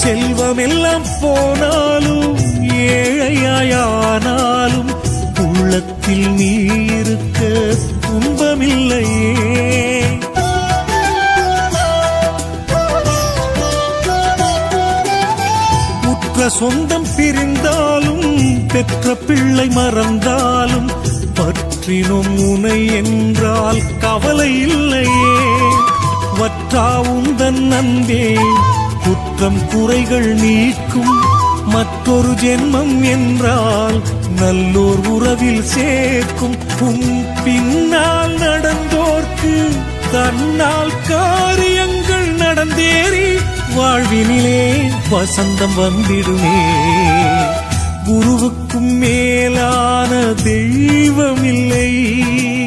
செல்வமெல்லாம் போனாலும் ஏழையானாலும் உள்ளத்தில் நீ இருக்க துன்பமில்லையே. உற்ற சொந்தம் பிரிந்தாலும் பெற்ற பிள்ளை மறந்தாலும் பற்றினும் உனை என்றால் கவலை இல்லையே. வற்றா உந்தன் அன்பே குற்றம் குறைகள் நீக்கும். மற்றொரு ஜென்மம் என்றால் நல்லோர் உறவில் சேர்க்கும். உன் பின்னால் நடந்தோர்க்கு தன்னால் காரியங்கள் நடந்தேறி வாழ்வினிலே வசந்தம் வந்திடுமே. குருவுக்கும் மேலான தெய்வமில்லை.